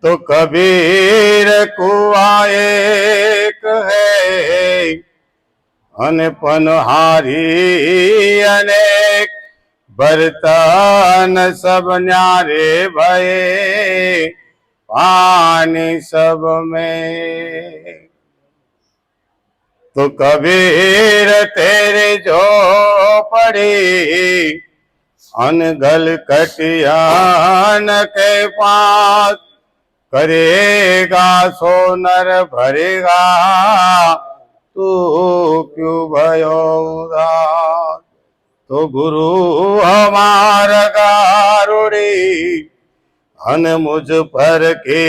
तो कबीर कुआं एक है अने पनहारी अनेक बर्तन सब न्यारे भये पानी सब में। तो कबीर तेरे जो पड़ी अनगल कटियान के पास करेगा सोनर भरेगा तू क्यों भयो उदास। तो गुरु हमारा गारुड़ी अन मुझ पर के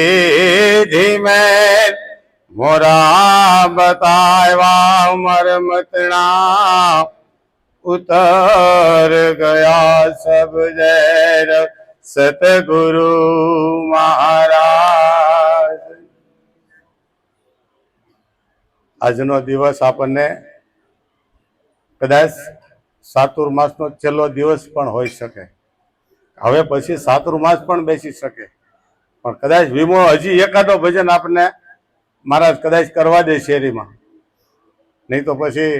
धीमे मोरा बतावा मरमतना उतर गया सब जैर सतगुरु महाराज। આજનો દિવસ આપણને કદાચ ચાતુર્માસનો છેલ્લો દિવસ પણ હોઈ શકે, હવે પછી ચાતુર્માસ પણ બેસી શકે, પણ કદાચ વીમો હજી એકાદો ભજન આપણને મહારાજ કદાચ કરવા દે શેરીમાં, નહીં તો પછી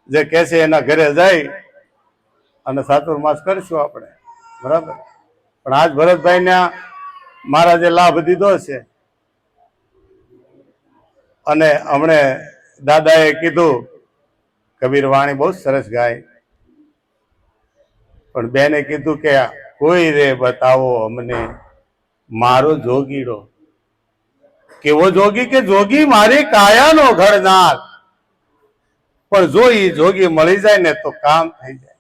જે કહેશે એના ઘરે જાય અને ચાતુર્માસ કરીશું આપણે, બરાબર. પણ આજ ભરતભાઈને મહારાજે લાભ દીધો છે અને હમણે દાદાએ કીધું કબીર વાણી બહુ સરસ ગાય, પણ બેને કીધું કે કોઈ રે બતાવો અમને મારો જોગીડો. કેવો જોગી? કે જોગી મારી કાયાનો ઘરનાર. પણ જો ઈ જોગી મળી જાય ને તો કામ થઈ જાય.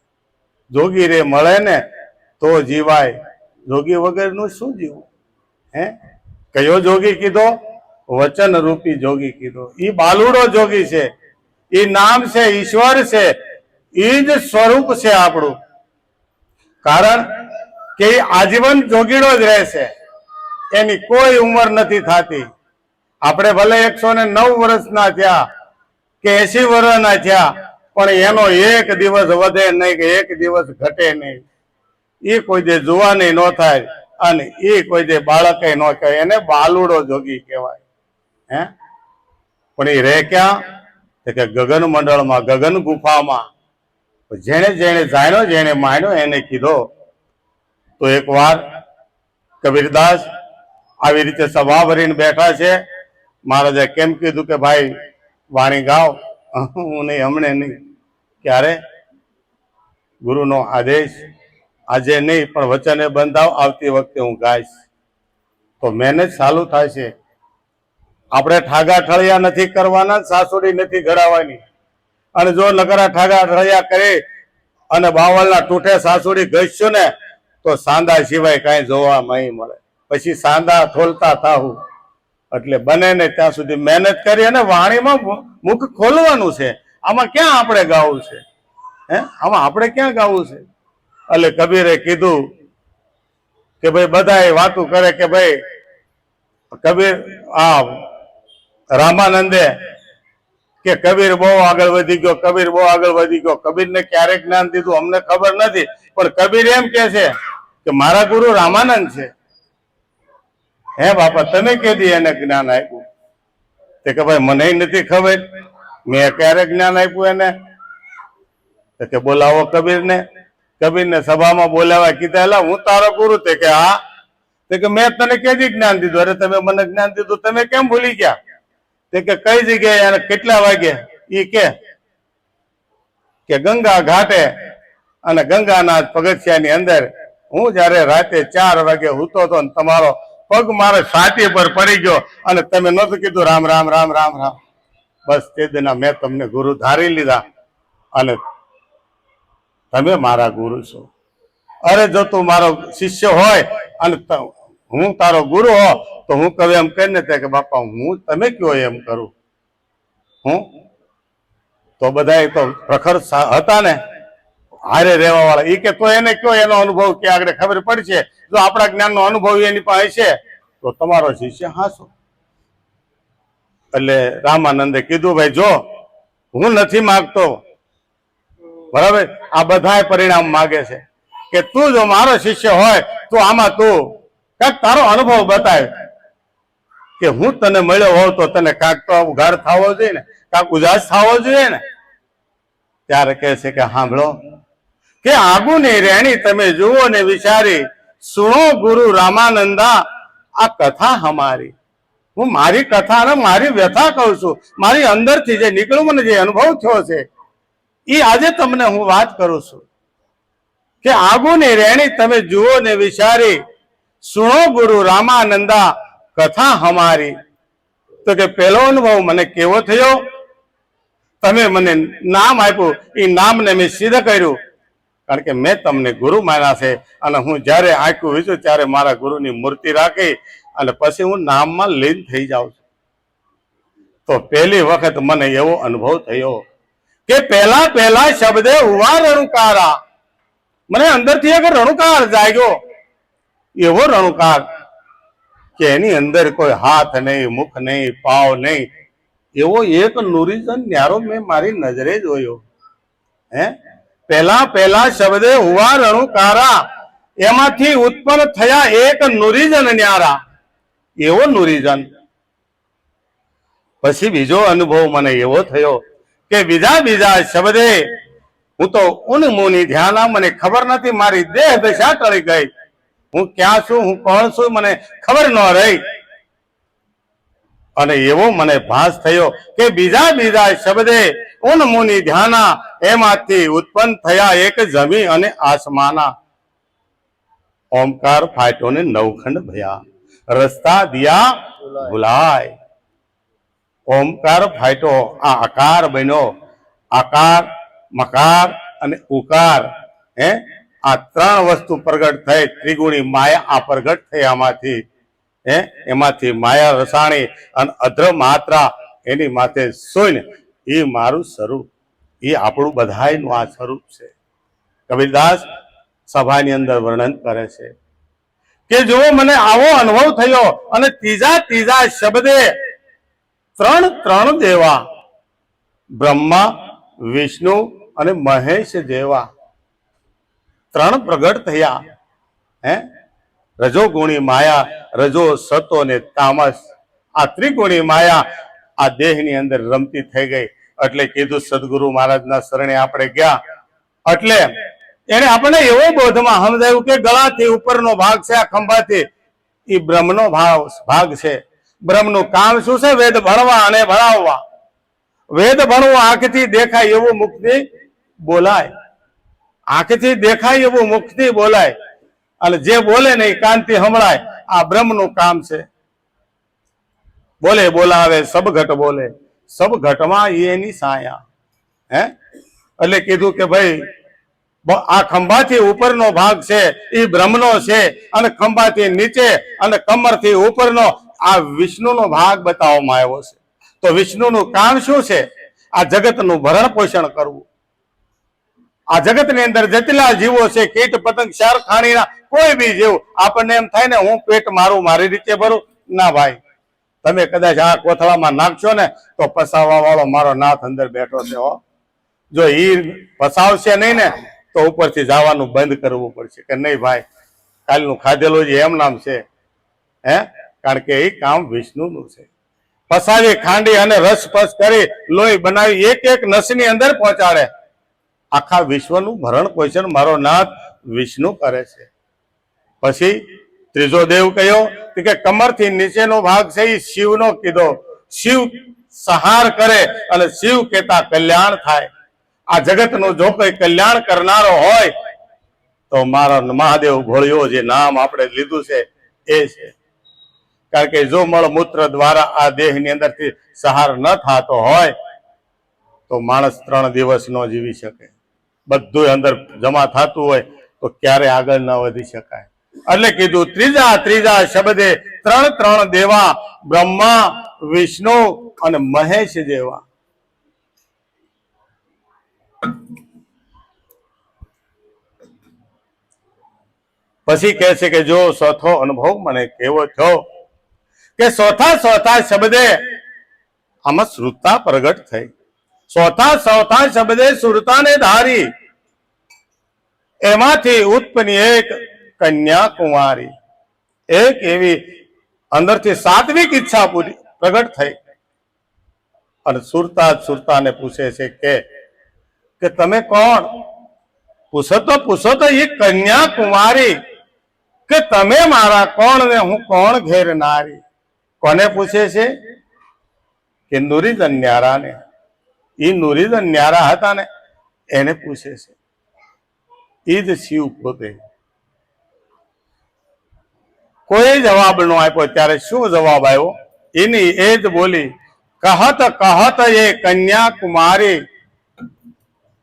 જોગી રે મળે ને તો જીવાય, જોગી વગરનું શું જીવવું? હે, કયો જોગી કીધો? વચન રૂપી જોગી કીધો. ઈ બાલુડો જોગી છે, ઈ નામ છે, ઈશ્વર છે, ઈ જ સ્વરૂપ છે આપણું. કારણ કે આજીવન જોગીડો જ રહેશે, એની કોઈ ઉંમર નથી થતી. આપણે ભલે 109 વર્ષના થયા કે 80 વર્ષના થયા, પણ એનો એક દિવસ વધે નહીં કે એક દિવસ ઘટે નહીં. એ કોઈ દે જુવાની ન થાય અને એ કોઈ દે બાળકે ન કહેવાય, એને બાલુડો જોગી કહેવાય. હે, પણ એ રહે ક્યાં? કે ગગન મંડળમાં, ગગન ગુફામાં. જેણે જેણે જાણ્યો, જેણે માન્યો એને કીધો. તો એક વાર કબીરદાસ આવી રીતે સભા ભરીને બેઠા છે. મહારાજે કેમ કીધું કે ભાઈ વાણી ગાઓ? હું નહીં, હમણે નહીં. ક્યારે? ગુરુનો આદેશ. આજે નહીં પણ વચને બંધાવ, આવતી વખતે હું ગાઈશ. તો મહેનત ચાલુ થાય છે. આપણે ઠાગા ઠળિયા નથી કરવાના, સાસુડી નથી ઘડાવવાની. અને જો નકરા ઠાગા ઠળિયા કરી અને બાવળના ટૂઠે સાસુડી ઘસશું ને તો સાંદા સિવાય કાંઈ જોવા નહીં મળે. પછી સાંદા થોલતા થાવું. એટલે બને ને ત્યાં સુધી મહેનત કરી અને વાણીમાં મુખ ખોલવાનું છે. આમાં ક્યાં આપણે ગાવું છે? હે, આમાં આપણે ક્યાં ગાવું છે? એટલે કબીરે કીધું કે ભાઈ બધા વાતું કરે કે ભાઈ કબીર આ રામાનંદે કે કબીર બહુ આગળ વધી ગયો, કબીર બહુ આગળ વધી ગયો. કબીરને ક્યારે જ્ઞાન દીધું અમને ખબર નથી, પણ કબીર એમ કે છે કે મારા ગુરુ રામાનંદ છે. હે બાપા, તમે કેદી એને જ્ઞાન આપ્યું? તે કે ભાઈ મને નથી ખબર, મેં ક્યારે જ્ઞાન આપ્યું એને? કે બોલાવો કબીરને. કબીરને સભામાં બોલાવા કીધા, એલા હું તારો ગુરુ? તે કે હા. તે કે મેં તને કેદી જ્ઞાન દીધું? અરે તમે મને જ્ઞાન દીધું, તમે કેમ ભૂલી ગયા? તે કે કઈ જગ્યાએ અને કેટલા વાગે? ઈ કે ગંગા ઘાટે અને ગંગાના પગથિયાની અંદર હું જયારે રાતે 4 વાગે સૂતો હતો ને તમારો પગ મારે છાતી પર પડી ગયો અને તમે નહોતું કીધું રામ રામ રામ રામ રામ. બસ તે દિના મેં તમને ગુરુ ધારી લીધા અને તમે મારા ગુરુ છો. અરે જો તું મારો શિષ્ય હોય અને હું તારો ગુરુ હો તો હું કહું એમ કહીને કે બાપા હું તમે કયો એમ કરું. હું તો બધા તો પ્રખર હતા ને હારે રહેવા વાળા. એ કે તો એને કયો એનો અનુભવ કે આગળ ખબર પડશે. જો આપણા જ્ઞાનનો અનુભવ એની પાસે છે તો તમારો શિષ્ય હાસો. એટલે રામાનંદે કીધું ભાઈ જો હું નથી માગતો, બરાબર, આ બધા પરિણામ માગે છે કે તું જો મારો શિષ્ય હોય તો આમાં તું કઈક તારો અનુભવ બતાય. કે હું તને મળ્યો હોઉં તો તને કાંક તો ઉઘાર થવો જોઈએ ને, કાંક ઉજાસ થવો જોઈએ ને. ત્યારે કહે છે કે સાંભળો કે આગુની રેણી તમે જુઓ ને વિચારી, સુણો ગુરુ રામાનંદા આ કથા હમારી. હું મારી કથા ને મારી વ્યથા કહું છું, મારી અંદરથી જે નીકળ્યું, મને જે અનુભવ થયો છે એ આજે તમને હું વાત કરું છું. કે આગુની રેણી તમે જુઓ ને વિચારી, સુણો ગુરુ રામાનંદા કથા હમારી. તો કે પહેલો અનુભવ મને કેવો થયો, તમે મને નામ આપ્યું, એ નામને મેં સિદ્ધ કર્યું. કારણ કે મેં તમને ગુરુ માન્યા છે અને હું જ્યારે આંખું વીચું ત્યારે મારા ગુરુની મૂર્તિ રાખી અને પછી હું નામમાં લીન થઈ જાઉં છું. તો પહેલી વખત મને એવો અનુભવ થયો કે પહેલા શબ્દે હુવા રણુકારા. મને અંદરથી એક રણુકાર જાગ્યો, એવો રણુકાર કે એની અંદર કોઈ હાથ નહીં, મુખ નહીં, પાવ નહીં, એવો એક નુરીજન ન્યારો મેં મારી નજરે જોયો. પહેલા શબ્દે હુવા રણુકારા, એમાંથી ઉત્પન્ન થયા એક નુરીજન ન્યારા, એવો નુરીજન. પછી બીજો અનુભવ મને એવો થયો કે બીજા શબ્દે હું તો ઉન્મુનિ ધ્યાના, મને ખબર નથી, મારી દેહ દશા ટળી ગઈ, હું ક્યાં છું, હું કોણ છું, મને ખબર ન રહી. અને એવો મને ભાસ થયો કે બીજા શબ્દે ઉન્મુનિ ધ્યાના, એમાંથી ઉત્પન્ન થયા એક જમી અને આસમાના. ઓમકાર ફાટ્યો ને નવખંડ ભયા, રસ્તા દિયા ભુલાય. ઓમકાર ફાટ્યો, આ આકાર બન્યો. આકાર, મકાર અને ઉકાર, આ ત્રણ વસ્તુ પ્રગટ થઈ. ત્રિગુણી માયા આ પ્રગટ થઈ આમાંથી. એમાંથી માયા રસાણી અને અધ્ર માત્રા એની માથે શૂન્ય. એ મારું સ્વરૂપ, એ આપણું બધાયનું આ સ્વરૂપ છે. કબીરદાસ સભાની અંદર વર્ણન કરે છે કે જો મને આવો અનુભવ થયો અને ત્રીજા શબ્દે ત્રણ દેવા, બ્રહ્મા, વિષ્ણુ અને મહેશ જેવા ત્રણ પ્રગટ થયા. રજોગુણી માયા, રજો, સતો ને તામસ, આ ત્રિગુણી માયા આ દેહની અંદર રમતી થઈ ગઈ. એટલે કીધું સદગુરુ મહારાજના શરણે આપણે ગયા એટલે એને આપણે એવો બોધમાં સમજાયું કે ગળાથી ઉપરનો ભાગ છે, આ ખંભાથી, એ બ્રહ્મનો ભાગ છે. બ્રહ્મનું કામ શું છે? વેદ ભણવા અને ભણાવવા. વેદ ભણવું આંખથી દેખાય એવું મુખથી બોલાય, આંખથી દેખાય એવું મુખથી બોલાય, અને જે બોલે ને એ કાનથી સંભળાય. આ બ્રહ્મનું કામ છે. બોલે બોલાવે, સબ ઘટ બોલે, સબ ઘટમાં એની સાયા. એટલે કીધું કે ભાઈ આ ખંભાથી ઉપરનો ભાગ છે એ બ્રહ્મનો છે, અને ખંભાથી નીચે અને કમરથી ઉપરનો આ વિષ્ણુનો ભાગ બતાવવામાં આવ્યો છે. તો વિષ્ણુનું કામ શું છે? આ જગતનું ભરણ પોષણ કરવું. આ જગતની અંદર જેટલા જીવો છે, કીટ પતંગ શાર ખાણીના કોઈ બી જીવ, આપણને એમ થાય ને હું પેટ મારું મારી રીતે ભરું. ના ભાઈ, તમે કદાચ આ કોથળામાં નાખશો ને તો પસાવવા વાળો મારો નાથ અંદર બેઠો છે. જો ઈ પસાવશે નહીં ને તો ઉપરથી જવાનું બંધ કરવું પડશે કે નહીં ભાઈ, કાલનું ખાધેલું જ એમ નામ છે. કારણ કે એ કામ વિષ્ણુનું છે. પસાવી, ખાંડી અને રસપસ કરી લોહી બનાવી એક નસની અંદર પહોંચાડે. આખા વિશ્વનું ભરણ પોષણ મારો નાથ વિષ્ણુ કરે છે. પછી ત્રીજો દેવ કયો કે કમરથી નીચેનો ભાગ છે એ શિવનો કીધો. શિવ સહાર કરે અને શિવ કહેતા કલ્યાણ થાય. આ જગતનું જો કોઈ કલ્યાણ કરનારો હોય તો મારા મહાદેવ ભોળિયો જે નામ આપણે લીધું છે એ છે. કારણ કે જો મળમૂત્ર દ્વારા આ દેહની અંદરથી સહાર ન થતો હોય તો માણસ 3 દિવસ ન જીવી શકે. બધું અંદર જમા થતું હોય તો ક્યારે આગળ ન વધી શકાય. એટલે કીધું ત્રીજા શબ્દે ત્રણ દેવા, બ્રહ્મા, વિષ્ણુ અને મહેશ જેવા. પછી કહે છે કે જો ચોથો અનુભવ મને કેવો થયો કે ચોથા શબ્દે આમાં શ્રુતતા પ્રગટ થઈ. ચોથા શબ્દે શ્રુતાને ધારી, એમાંથી ઉત્પન્ન એક કન્યા કુમારી, એક એવી અંદરથી સાત્વિક ઈચ્છા પૂરી પ્રગટ થઈ અને સુરતાને પૂછે છે કે તમે કોણ? પૂછો તો એ કન્યાકુમારી કે તમે મારા કોણ ને હું કોણ ઘેર નારી. કોને પૂછે છે? કે નુરીજન ન્યારાને. એ નુરીજન ન્યારા હતા ને એને પૂછે છે. એ જ શિવ પોતે. કોઈ જવાબ નો આપ્યો. ત્યારે શું જવાબ આવ્યો? એની એ જ બોલી, કહત કહત એ કન્યાકુમારી,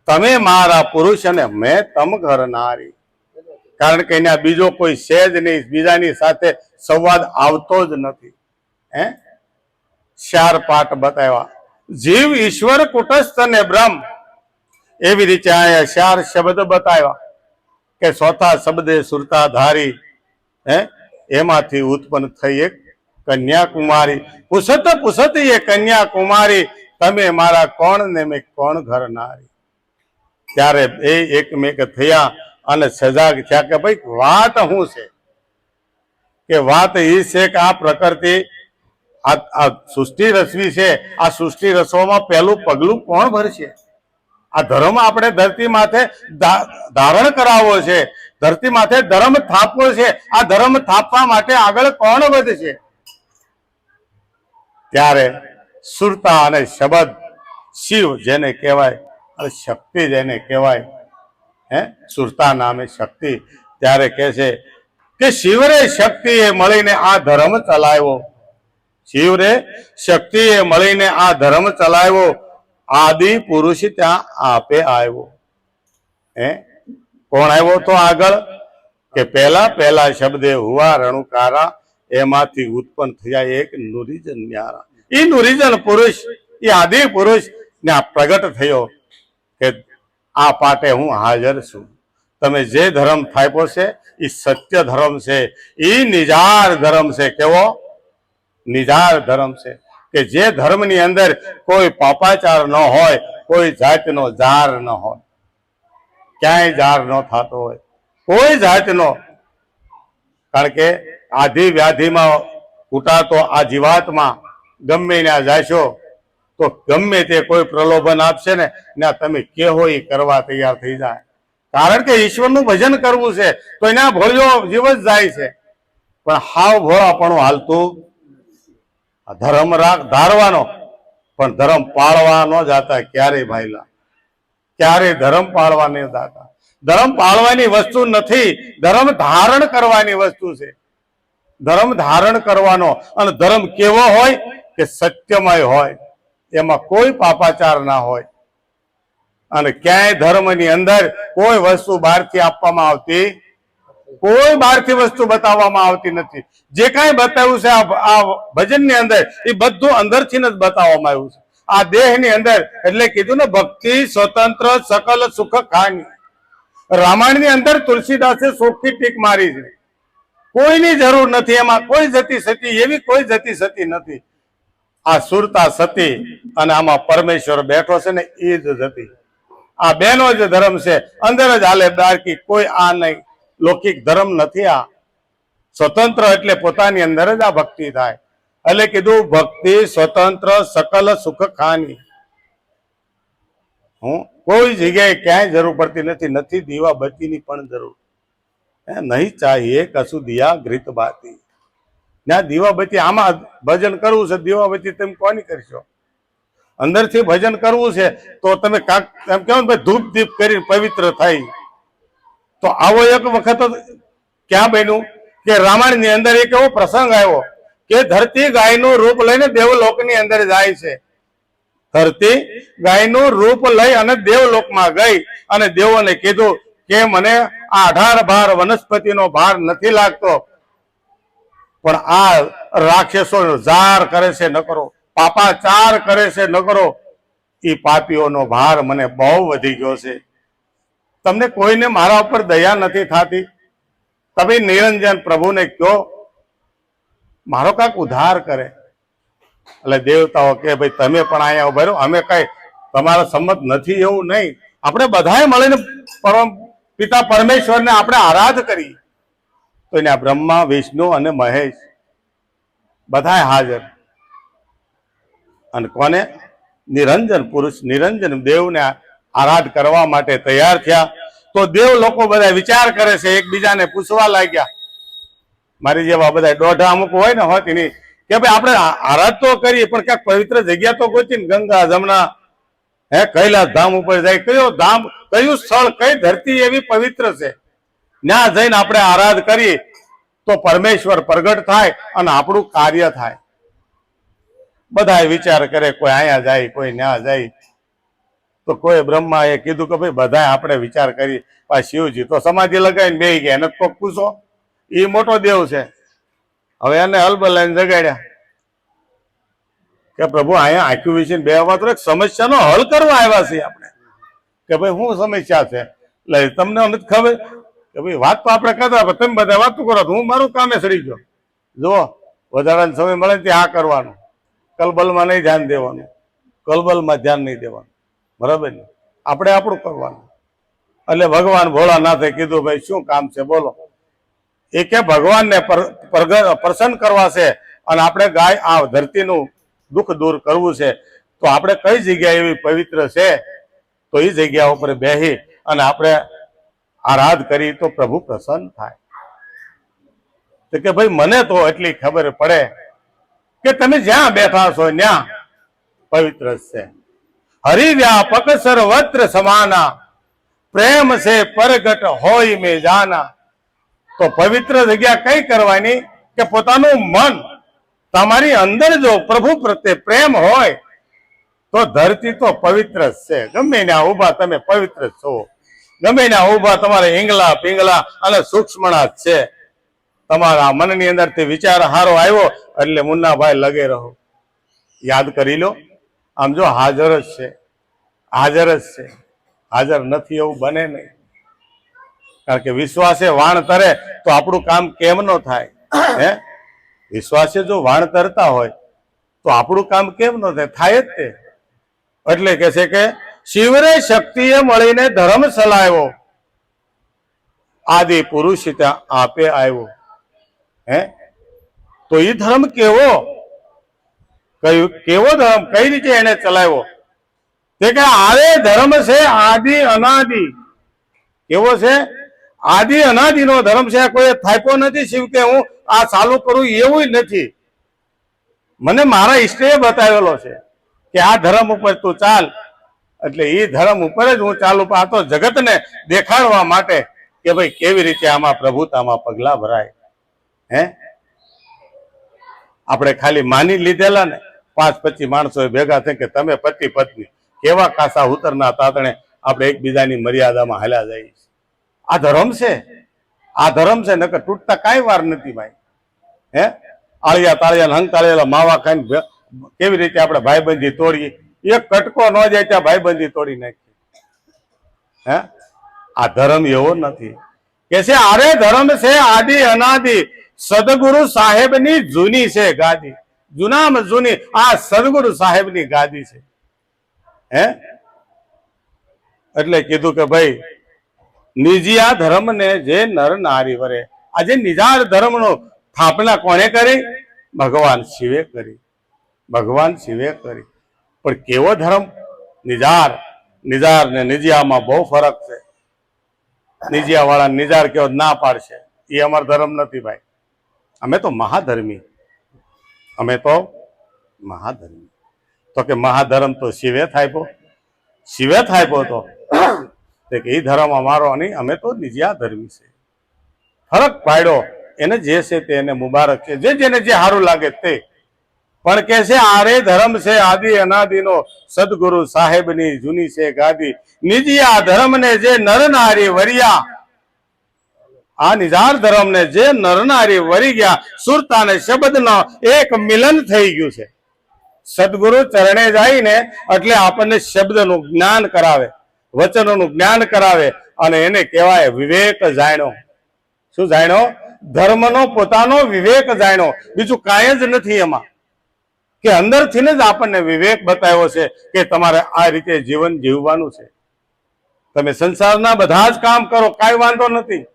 તમે મારા પુરુષ અને મેં તમ ઘર નારી. કારણ કે એના બીજો કોઈ છે જ નહીં, બીજાની સાથે સંવાદ આવતો જ નથી. હે 4 પાઠ બતાવ્યા. જીવ ઈશ્વર કુટસ્થ અને બ્રહ્મ, એવી રીતે અહીંયા 4 શબ્દ બતાવ્યા કે ચોથા શબ્દે સુરતા ધારી, હે એમાંથી ઉત્પન્ન થઈ એક કન્યાકુમારી. પૂછત એ કન્યાકુમારી, તમે મારા કોણ ને મેં કોણ ઘર નારી. ત્યારે એ એકમેક થયા અને સજાગ થયા કે ભાઈ વાત શું છે? કે વાત એ છે કે આ પ્રકૃતિ, આ સૃષ્ટિ રચવી છે. આ સૃષ્ટિ રચવામાં પહેલું પગલું કોણ ભરશે? આ ધર્મ આપણે ધરતી માથે ધારણ કરાવવો છે, ધરતી માથે ધર્મ થાપવો છે. આ ધર્મ થાપવા માટે આગળ કોણ વધશે? ત્યારે સુરતા અને શબ્દ, શિવ જેને કહેવાય અને શક્તિ જેને કહેવાય, હે સુરતા નામે શક્તિ. ત્યારે કહે છે કે શિવરે શક્તિએ મળીને આ ધર્મ ચલાવ્યો. શિવરે શક્તિએ મળીને આ ધર્મ ચલાવ્યો. આદિ પુરુષ ત્યાં આપે આવ્યો. હે કોણ આવ્યો તો આગળ? કે પહેલા શબ્દે હુવા રણુકારા, એમાંથી ઉત્પન્ન થયા એક નુરીજન ન્યારા. એ નુરીજન પુરુષ, એ આદિ પુરુષ ને આ પ્રગટ થયો કે આ પાટે હું હાજર છું. તમે જે ધર્મ થાપ્યો છે એ સત્ય ધર્મ છે, એ નિજાર ધર્મ છે. કેવો? નિજાર ધર્મ છે કે જે ધર્મની અંદર કોઈ પાપાચાર ન હોય, કોઈ જાતનો જાર ન હોય, ક્યાંય જાર ન થતો હોય, કોઈ જાતનો. કારણ કે આધિ વ્યાધિમાં કૂટાતો આ જીવાતમાં ગમે ત્યાં જાશો તો ગમે તે કોઈ પ્રલોભન આપશે ને ના તમે કેહો એ કરવા તૈયાર થઈ જાય. કારણ કે ઈશ્વરનું ભજન કરવું છે તો એના ભોળ્યો જીવ જ જાય છે. પણ હાવ ભોળાપણું હાલતું. ધર્મ ધારવાનો પણ ધર્મ પાળવાનો જાતા ક્યારેય ભાઈલા, ક્યારેય ધર્મ પાળવા નહીં જાતા. ધર્મ પાળવાની વસ્તુ નથી, ધર્મ ધારણ કરવાની વસ્તુ છે. ધર્મ ધારણ કરવાનો. અને ધર્મ કેવો હોય? કે સત્યમય હોય, એમાં કોઈ પાપાચાર ના હોય. અને ક્યાંય ધર્મની અંદર કોઈ વસ્તુ બહારથી આપવામાં આવતી, કોઈ બહારથી વસ્તુ બતાવવામાં આવતી નથી. જે કાંઈ બતાવ્યું છે આ ભજનની અંદર, એ બધું અંદરથી જ બતાવવામાં આવ્યું છે. આ દેહની અંદર એટલે કીધું ને, ભક્તિ સ્વતંત્ર સકલ સુખ ખાની. રામાયણની અંદર તુલસીદાસે સુખથી ટીક મારી છે. કોઈની જરૂર નથી એમાં. કોઈ જતી સતી એવી કોઈ જતી સતી નથી. આ સુરતા સતી અને આમાં પરમેશ્વર બેઠો છે ને, એ જ જતી. આ બેનો જ ધર્મ છે, અંદર જ હાલે. બાકી કોઈ આ નહીં, લૌકિક ધર્મ નથી. આ સ્વતંત્ર એટલે પોતાની અંદર જ આ ભક્તિ થાય. એટલે કીધું ભક્તિ સ્વતંત્ર સકલ સુખ ખાની. હું કોઈ જગ્યાએ ક્યાંય જરૂર પડતી નથી. નથી દીવા બત્તીની પણ જરૂર. નહીં ચાહીએ કશું દિયા ઘૃત બાતી. ના દીવાબત્તી આમાં ભજન કરવું છે, દીવાબત્તી તમે કોની કરશો? અંદરથી ભજન કરવું છે તો તમે કાંક એમ કેવો ને, ધૂપ દીપ કરીને પવિત્ર થઈ. તો આવો એક વખત ક્યાં બન્યું કે રામાયણની અંદર એક એવો પ્રસંગ આવ્યો કે ધરતી ગાયનું રૂપ લઈને દેવલોકની અંદર જાય છે. ધરતી ગાયનું રૂપ લઈ અને દેવલોકમાં ગઈ અને દેવોને કીધું કે મને આ 18 ભાર વનસ્પતિનો ભાર નથી લાગતો, પણ આ રાક્ષસો જાર કરે છે ન કરો, પાપાચાર કરે છે ન કરો, એ પાપીઓનો ભાર મને બહુ વધી ગયો છે. તમને કોઈને મારા ઉપર દયા નથી થતી? તમે નિરંજન પ્રભુને કહો મારો કાંઈક ઉદ્ધાર કરે. એટલે દેવતાઓ કે ભાઈ તમે પણ અહીંયા ઉભા રહો, અમે કઈ તમારા સંમત નથી એવું નહીં. આપણે બધાએ મળીને પરમ પિતા પરમેશ્વરને આપણે આરાધ કરી. તો એના બ્રહ્મા વિષ્ણુ અને મહેશ બધાય હાજર. અને કોને? નિરંજન પુરુષ નિરંજન દેવને આરાધ કરવા માટે તૈયાર થયા. તો દેવ લોકો બધા વિચાર કરે છે, એકબીજાને પૂછવા લાગ્યા. મારી જેવા બધા દોઢા અમુક હોય ને હોતી નહીં કે ભાઈ આપણે આરાધ તો કરીએ પણ ક્યાંક પવિત્ર જગ્યા તો ગોતી ને, ગંગા જમના કૈલાસ ધામ ઉપર જાય. કયો ધામ, કયું સ્થળ, કઈ ધરતી એવી પવિત્ર છે ત્યાં જઈને આપણે આરાધ કરીએ તો પરમેશ્વર પ્રગટ થાય અને આપણું કાર્ય થાય. બધા વિચાર કરે, કોઈ અહીંયા જાય, કોઈ ત્યાં જાય. તો કોઈ બ્રહ્માએ કીધું કે ભાઈ બધા આપણે વિચાર કરીએ. શિવજી તો સમાધિ લગાવીને બેસી ગયા, એને કોક પૂછો, એ મોટો દેવ છે. હવે એને હલબલાઈને જગાડ્યા કે પ્રભુ અહીંયા આખું વિશે બે વાત એક સમસ્યાનો હલ કરવા આવ્યા છીએ આપણે. કે ભાઈ શું સમસ્યા છે? એટલે તમને નથી ખબર કે ભાઈ વાત તો આપણે કરતા, તમે બધા વાતો કરો, હું મારું કામે સડી ગયો. જુઓ, વધારાનો સમય મળે ત્યાં આ કરવાનું, કલબલમાં નહીં ધ્યાન દેવાનું, કલબલમાં ધ્યાન નહીં દેવાનું, બરાબર ને? આપણે આપણું કરવાનું. એટલે ભગવાન ભોળાનાથે કીધું ભાઈ શું કામ છે બોલો. એ કે ભગવાનને પ્રસન્ન કરવા છે અને આપણે ગાય આ ધરતીનું દુઃખ દૂર કરવું છે. તો આપણે કઈ જગ્યા એવી પવિત્ર છે તો એ જગ્યા ઉપર બેસી અને આપણે આરાધ કરી તો પ્રભુ પ્રસન્ન થાય. તો કે ભાઈ મને તો એટલી ખબર પડે કે તમે જ્યાં બેઠા છો ત્યાં પવિત્ર છે. હરિવ્યાપક સર્વત્ર સમાના, પ્રેમ છે પરગટ હોય મેં જાના. તો પવિત્ર જગ્યા કઈ કરવાની કે પોતાનું મન તમારી અંદર જો પ્રભુ પ્રત્યે પ્રેમ હોય તો ધરતી તો પવિત્ર જ છે. ગમે ત્યાં ઉભા તમે પવિત્ર છો, ગમે ત્યાં ઉભા તમારે ઈંગલા પિંગલા અને સૂક્ષ્મણા જ છે. તમારા મનની અંદરથી વિચાર હારો આવ્યો એટલે મુન્નાભાઈ લગે રહો, યાદ કરી લો. આમ જો હાજર જ છે, હાજર જ છે, હાજર નથી એવું બને નહીં. કારણ કે વિશ્વાસે વાણ તરે તો આપણું કામ કેમ ન થાય? હે, વિશ્વાસે જો વાણ તરતા હોય તો આપણું કામ કેમ ન થાય? થાય જ તે. એટલે કે છે કે શિવરે શક્તિએ મળીને ધર્મ ચલાવ્યો, આદિ પુરુષ ત્યાં આપે આવ્યો. હે, તો એ ધર્મ કેવો, કયું કેવો ધર્મ, કઈ રીતે એને ચલાવ્યો? તે કે આરે ધર્મ છે આદિ અનાદિ. કેવો છે? આદિ અનાદિ નો ધર્મ છે. કોઈ થાપ્યો નથી શિવ કે હું આ ચાલુ કરું એવું નથી. મને મારા ઈષ્ટે બતાવેલો છે કે આ ધર્મ ઉપર તું ચાલ, એટલે એ ધર્મ ઉપર જ હું ચાલુ. આ તો જગતને દેખાડવા માટે કે ભાઈ કેવી રીતે આમાં પ્રભુતામાં પગલા ભરાય. હે, આપણે ખાલી માની લીધેલા ને 5-25 માણસો ભેગા થઈ કે તમે પતિ પત્ની કેવા કાસા ઉતરના તાતણે આપણે એકબીજાની મર્યાદામાં હાલ્યા જઈએ. આ ધર્મ છે, આ ધર્મ છે. નકર તૂટતા કાંઈ વાર નથી ભાઈ. હે, આળિયા તાળિયા હંગ તાળિયા માવા ખાઈને કેવી રીતે આપણે ભાઈબંધી તોડીએ? એક કટકો ન જાય ત્યાં ભાઈબંધી તોડી નાખીએ. હે, આ ધર્મ એવો નથી. કે છે આરે ધર્મ છે આદિ અનાદિ, સદગુરુ સાહેબની જૂની છે ગાદી. જૂનામાં જૂની આ સદગુરુ સાહેબની ગાદી છે. હે, એટલે કીધું કે ભાઈ નિજિયા ધર્મ ને જે નર નારી વરે. આજે નિજાર ધર્મ નો સ્થાપના કોને કરી? ભગવાન શિવે કરી, ભગવાન શિવે કરી. પણ કેવો ધર્મ? નિજાર. નિજાર ને નિજિયામાં બહુ ફરક છે. નિજિયા વાળા નિજાર કેવો ના પાડશે, એ અમારો ધર્મ નથી ભાઈ. અમે તો મહાધર્મી, અમે તો મહાધર્મી. તો કે મહાધર્મ તો શિવે થાયપો, શિવે થાયપો તો કે એ ધર્મ અમારો નહીં, અમે તો નિજિયા ધર્મી છે. ફરક પાડ્યો. એને જે છે તે એને મુબારક છે, જે જેને જે સારું લાગે તે. પણ કે છે આરે ધર્મ છે આદિ અનાદિનો, સદગુરુ સાહેબની જૂની છે ગાદી. નિજિયા ધર્મ ને જે નર નારી વર્યા, આ નિજાર ધર્મ ને જે નર નારી વરી ગયા, સુરતા ને શબ્દ નો એક મિલન થઈ ગયું છે. સદગુરુ ચરણે જઈને એટલે આપણને શબ્દનું જ્ઞાન કરાવે, વચનોનું જ્ઞાન કરાવે અને એને કહેવાય વિવેક જાણ્યો. શું જાણ્યો? ધર્મનો પોતાનો વિવેક જાણ્યો. બીજું કાંઈ જ નથી એમાં. કે અંદરથી જ આપણને વિવેક બતાવ્યો છે કે તમારે આ રીતે જીવન જીવવાનું છે. તમે સંસારના બધા જ કામ કરો, કાંઈ વાંધો નથી.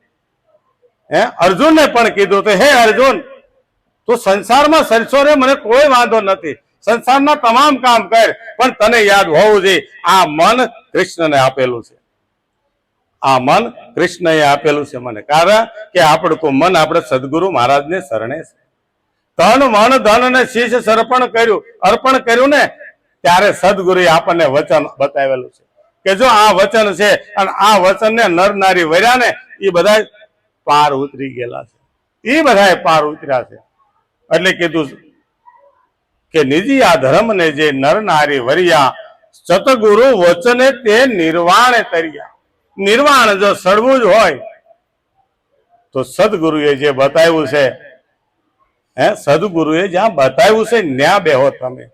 હે, અર્જુનને પણ કીધું તો હે અર્જુન, તો સંસારમાં સરસો રે, મને કોઈ વાંધો નથી, સંસારના તમામ કામ કર, પણ તને યાદ હોવું જોઈએ આ મન કૃષ્ણને આપેલું છે, આ મન કૃષ્ણએ આપેલું છે મને. કારણ કે આપણું તો મન આપણે સદગુરુ મહારાજને શરણે છે. તન મન ધન ને શીશ અર્પણ કર્યું ને ત્યારે સદગુરુએ આપણને વચન બતાવેલું છે કે જો આ વચન છે અને આ વચનને નર નારી વર્યા ને એ બધા પાર ઉતરી ગયેલા છે, એ બધા પાર ઉતર્યા છે. એટલે કીધું કે નિજી આ ધર્મ ને જે નર નારી વર્યા સતગુરુ વચને તે નિર્વાણે તર્યા. નિર્વાણ જો સડવું જ હોય તો સદગુરુએ જે બતાવ્યું છે, સદગુરુએ જ્યાં બતાવ્યું છે ન્યા બેહો તમે.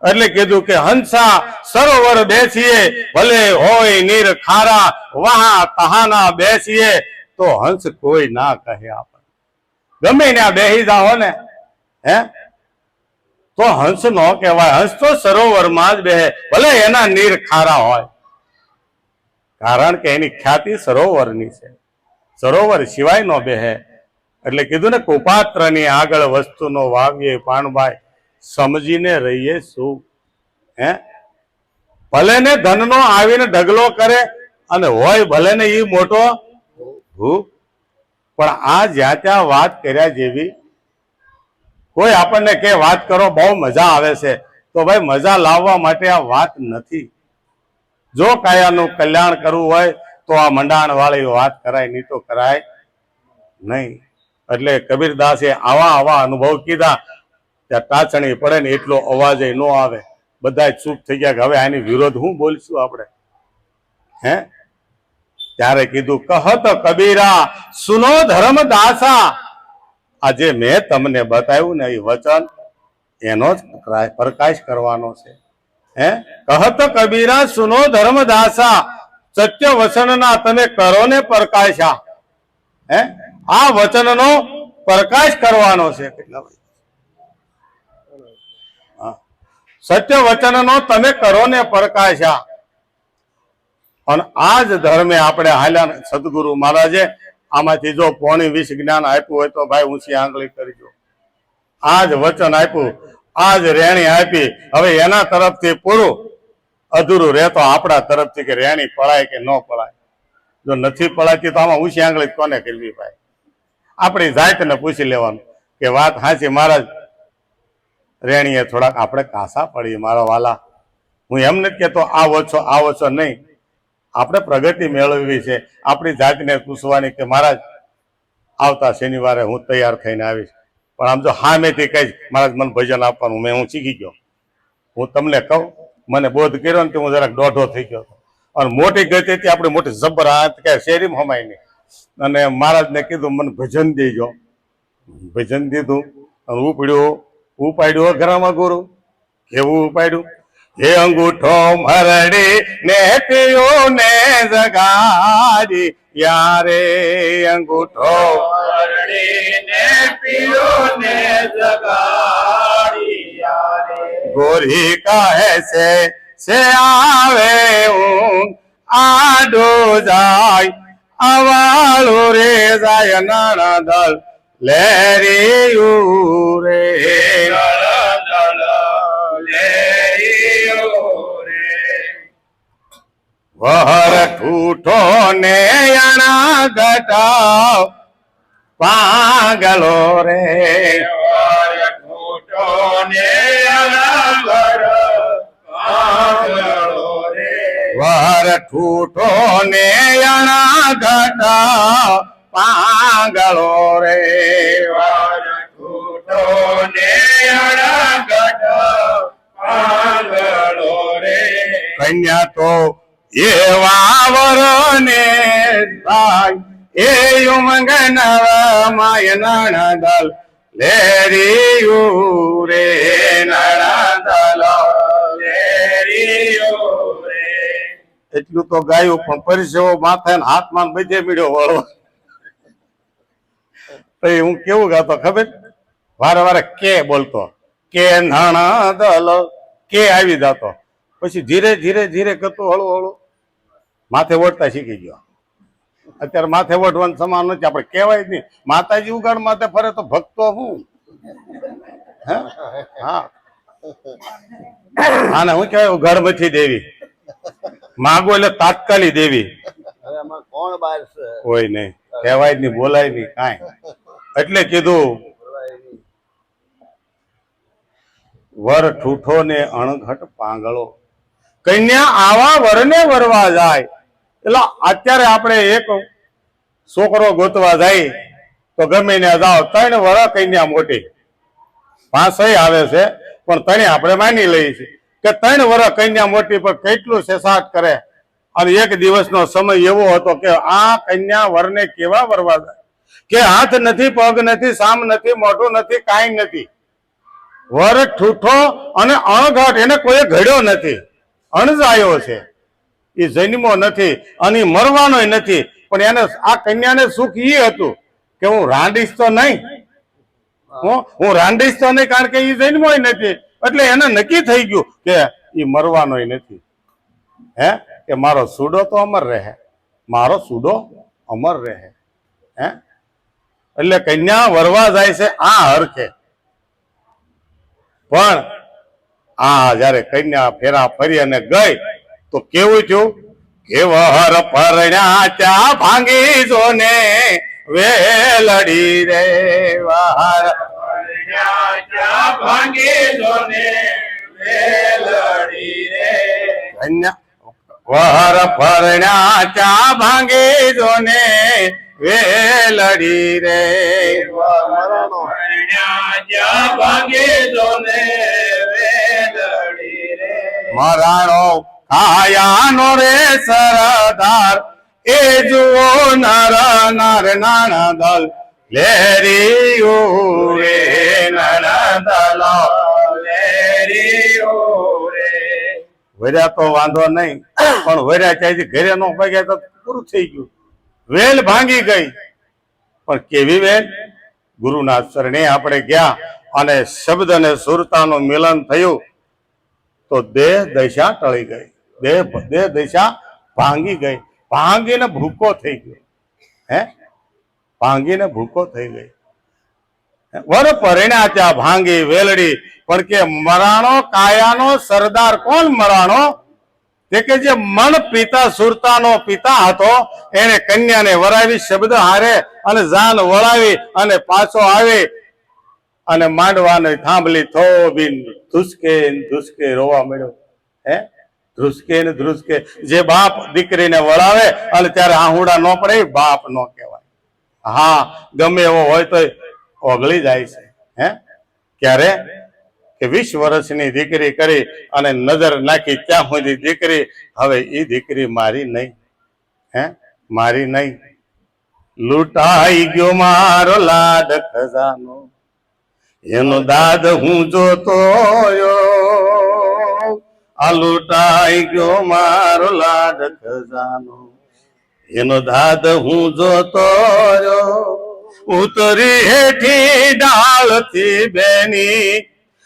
એટલે કીધું કે હંસા સરોવર બેસીએ ભલે હોય નીર ખારા, વહા તહાના બેસીએ તો હંસ કોઈ ના કહે આપણને. ગમે ત્યાં બેહી જાઓ ને તો હંસ નો કહેવાય. હંસ તો સરોવરમાં જ બેહે ભલે એના નીર ખારા હોય, કારણ કે એની ખ્યાતિ સરોવરની છે, સરોવર સિવાય નો બેહે. એટલે કીધું ને કુપાત્રની આગળ વસ્તુનો વાવીએ પાણભાઈ, સમજીને રહીએ શું. ભલે ને ધનનો આવીને ઢગલો કરે અને હોય ભલે ને ઈ મોટો ભૂ, પણ આ જ્યાં ત્યાં વાત કર્યા જેવી કોઈ આપણને કે વાત કરો બહુ મજા આવે છે, તો ભાઈ મજા લાવવા માટે આ વાત નથી. જો કાયાનું કલ્યાણ કરવું હોય તો આ મંડાણ વાળી વાત કરાય, નહીં તો કરાય નહીં. એટલે કબીરદાસે આવા આવા અનુભવ કીધા, ત્યાં ટાચણી પડે ને એટલો અવાજ ન આવે, બધા ચૂપ થઈ ગયા કે હવે આની વિરોધ હું બોલશું આપણે. ત્યારે કીધું કહત કબીરા સુનો ધર્મ દાસા. આજે મેં તમને બતાવ્યું ને એ વચન એનો જ પ્રકાશ કરવાનો છે. કહત કબીરા સુનો ધર્મ દાસા, સત્ય વચનના તમે કરો ને પ્રકાશા. આ વચનનો પ્રકાશ કરવાનો છે. સત્ય વચનનો તમે કરો ને પ્રકાશા. અને આ જ ધર્મે આપણે હાલ્યા. સદગુરુ મહારાજે આમાંથી જો પોણી 20 જ્ઞાન આપ્યું હોય તો ભાઈ ઊંચી આંગળી કરજો. આ જ વચન આપ્યું, આ જ રેણી આપી, હવે એના તરફથી પૂરું અધૂરું રહેતો આપણા તરફથી કે રેણી પડાય કે ન પડાય. જો નથી પડાતી તો આમાં ઊંચી આંગળી કોને કરવી ભાઈ? આપણી જાતને પૂછી લેવાનું કે વાત હાચી મહારાજ, રેણીએ થોડાક આપણે કાસા પડી મારા વાલા. હું એમ નથી કહેતો આવો છો નહીં, આપણે પ્રગતિ મેળવવી છે. આપણી જાતને પૂછવાની કે મહારાજ આવતા શનિવારે હું તૈયાર થઈને આવીશ, પણ આમ જો હામેથી કહીશ મહારાજ મને ભજન આપવાનું, હું શીખી ગયો. હું તમને કહું, મને બોધ કર્યો ને હું જરાક દોઢો થઈ ગયો હતો, અને મોટી ગતિથી આપણી મોટી જબર હાથ કે શેરીમાં હમાય નહીં. અને મહારાજને કીધું મને ભજન દેજો, ભજન દીધું અને ઉપાડ્યું ઘરમાં ગુરુ. કેવું ઉપાડ્યું? હે અંગૂઠો મરડી ને પીયું ને જગાડી, યારે અંગૂઠો મરડી ને પીયું ને જગાડી, યારે ગોરી કહે છે આવે ઊંઘ આડો જાય, અવાળું રે જાય નાણા દળ લેરિયું રે, વહર ઠૂઠો ને અણા ઘટાવ પાગલો રે, વહર ઠૂઠો ને અણા ઘટાવ પાગલો રે, વહર ઠૂઠો ને અણા ઘટાવ પાગલો રે. કન્યા તો એવા વરને થાય એ ઉમંગ નવ માય નાણા દલ લેરિયું રે, નાણા દલ લેરિયું રે. એટલું તો ગાયું, પણ પરિસેવો માથે હાથમાં બધે મીડ્યો વળો. તો હું કેવું ગાતો ખબર? વારે વારે કે બોલતો, કે નાણા દલ કે આવી જતો, પછી ધીરે ધીરે ધીરે કરતો હળવું હળવું માથે ઓળતા શીખી ગયો. અત્યારે માથે વઢવાનું સમાન નથી, આપણે કહેવાય જ નહીં. માતાજી ઉગાડ માથે ફરે તો ભક્તો હું હા આને શું કહેવાય? ઉઘાડમથી દેવી માગો એટલે તાત્કાલિક દેવી. કોણ બહાર છે? કોઈ નહીં, કહેવાય નહીં, બોલાય નહીં કાંઈ. એટલે કીધું વર ઠૂઠો ને અણઘટ પાંગળો, કન્યા આવા વરને વરવા જાય. એટલે અત્યારે આપણે એક છોકરો ગોતવા જાય તો ગમે ને જાઓ, 3 વર કન્યા મોટી 5 આવે છે, પણ 3 આપણે માની લઈએ છીએ કે 3 વર કન્યા મોટી, પણ કેટલું સેસાટ કરે. અને એક દિવસનો સમય એવો હતો કે આ કન્યા વરને કેવા વરવા જાય કે હાથ નથી, પગ નથી, સામ નથી, મોઢું નથી, કાંઈ નથી. વર ઠૂઠો અને અણઘટ, એને કોઈ ઘડ્યો નથી, અણજાયો છે. એ જન્મો નથી અને મરવાનો નથી, પણ એને આ કન્યાને સુખ એ હતું કે હું રાંડીશ તો નહીં, હું રાંડીશ તો નહીં, કારણ કે એ જન્મો નથી. એટલે એને નક્કી થઈ ગયું કે એ મરવાનો નથી. હે કે મારો સુડો તો અમર રહે, મારો સુડો અમર રહે. હે એટલે કન્યા વરવા જાય છે આ હરખે. પણ આ જયારે કન્યા ફેરા ફરી અને ગઈ તો કેવું થયું કે વહર પરણ્યા ચા ભાંગી જો ને વેલડી રે, વહર પરણ્યા ચા ભાંગી જો ને વેલડી રે. વહર પરણ્યા ચા ભાંગી જો ને વેલડી રે, મરાણો ખાયાનો રે સરદાર, એ જુઓ નર નર નાના દલ લેરીઓ રે, નાના દલ લેરીઓ રે. વર્યા તો વાંધો નહીં, પણ વર્યા ચાહી ઘરે નો ભાગ્યા તો પૂરું થઈ ગયું. વેલ ભાંગી ગઈ, પણ કેવી વેલ? ગુરુના શરણે આપણે ગયા અને શબ્દ અને સુરતાનું મિલન થયું તો દેહ દશા ટળી ગઈ, દેહ દશા ભાંગી ગઈ, ભાંગીને ભૂકો થઈ ગયો. હે ભાંગીને ભૂકો થઈ ગઈ. વર પરિણા ત્યાં ભાંગી વેલડી, પણ કે મરાણો કાયાનો સરદાર કોણ મરાણો? તે કે જે મન પિતા સુરતાનો પિતા હતો, એને કન્યાને વરાવી શબ્દ હારે અને જાન વળાવી અને પાછો આવી અને માંડવાને થાંભલી થોબી ધુસકે ધુસકે રોવા મળ્યો. હે ધ્રુસકે ને ધ્રુસકે. જે બાપ દીકરીને વળાવે અને ત્યારે આહુડા ન પડે બાપ ન કહેવાય. હા ગમે એવો હોય તો ઓગળી જાય છે. હે ક્યારે કે 20 વર્ષની દીકરી કરી અને નજર નાખી ત્યાં સુધી દીકરી, હવે એ દીકરી મારી નહીં. હે મારી નહીં. લૂંટાઈ ગયો મારો લાડ ખજાનો, એનો દાદ હું જોતો, આ લૂંટાઈ ગયો મારો લાડ ખજાનો, એનો દાદ હું જોતો. ઉતરી હેઠી ડાળથી બેની,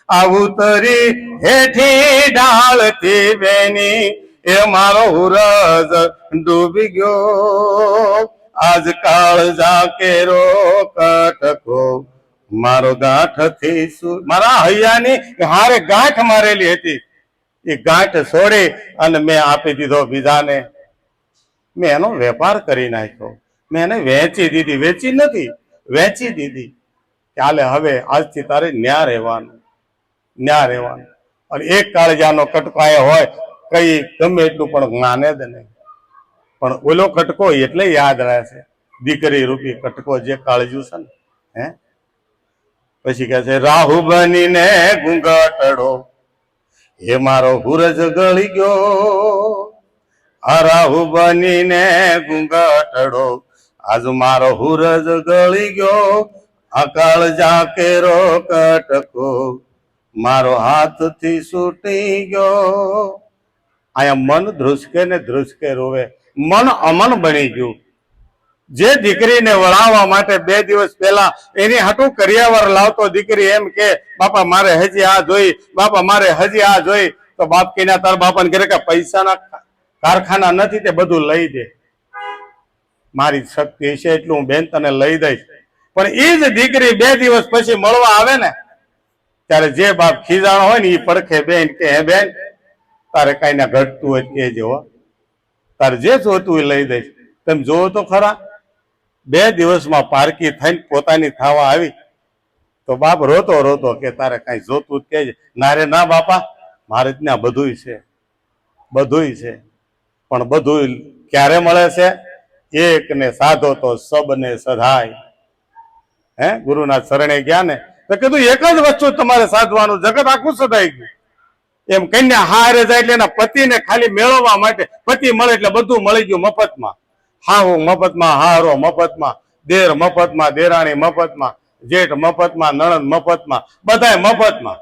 આ ઉતરી હેઠી ડાળથી બેની, એ મારો હુરજ ડૂબી ગયો. આજકાળ જાકેરો કટકો, મારો ગાંઠથી શું, મારા હૈયાની હારે ગાંઠ મારેલી હતી, એ ગાંઠ છોડી અને મેં આપી દીધો બીજાને. મેં એનો વેપાર કરી નાખ્યો, મેં એને વેચી દીધી. વેચી નથી, વેચી દીધી. ચાલે હવે આજથી તારે ન્યા રહેવાનું, ન્યા રહેવાનું. અને એક કાળજાનો કટકો આયો હોય, કઈ ગમે એટલું પણ જ્ઞાને જ નહીં, પણ ઓલો કટકો એટલે યાદ રહેશે, દીકરી રૂપી કટકો જે કાળજુ છે ને. હે પછી કહે છે રાહુ બનીને ઘૂંઘટડો, હે મારો હુરજ ગળી ગયો. આ રાહુ બનીને ઘૂંઘટડો, આજ મારો હુરજ ગળી ગયો. આ કાળજા કેરો કટકો, મારો હાથથી છૂટી ગયો. અહીંયા મન ધ્રુસકે ને ધ્રુસકે રોવે, મન અમન બની ગયું. જે દીકરીને વળાવવા માટે 2 દિવસ પહેલા એની હાટું કરિયાવર લાવતો દીકરી એમ કે બાપા મારે હજી આ જોઈ, બાપા મારે હજી આ જોઈ, તો બાપ કે તાર બાપાને કહે કે પૈસાના કારખાના નથી, તે બધું લઈ દે. મારી શક્તિ છે એટલું હું બેન તને લઈ દઈશ. પણ એ જ દીકરી 2 દિવસ પછી મળવા આવે ને ત્યારે જે બાપ ખીજાણો હોય ને એ પડખે બેન કે હે બેન તારે કઈ ના ઘટતું હોય કહેજે હો, તારે જે જોતું એ લઈ દઈશ. તમે જોવો તો ખરા 2 દિવસમાં પારકી થઈને પોતાની થવા આવી તો બાપ રોતો રોતો કે તારે કઈ જોતું જ કહેજે. ના રે ના બાપા, મારે ત્યાં બધુંય છે, બધુંય છે. પણ બધું ક્યારે મળે છે? એકને સાધો તો સબને સધાય. હે ગુરુના શરણે ગયા ને તો કીધું એક જ વસ્તુ તમારે સાધવાનું, જગત આખું સધાઈ ગયું. એમ કન્યા હારે જાય એટલે એના પતિને ખાલી મેળવવા માટે, પતિ મળે એટલે બધું મળી ગયું મફતમાં. હાહુ મફતમાં, હારો મફતમાં, દેર મફતમાં, દેરાણી મફતમાં, જેઠ મફતમાં, નણંદ મફતમાં, બધાય મફતમાં.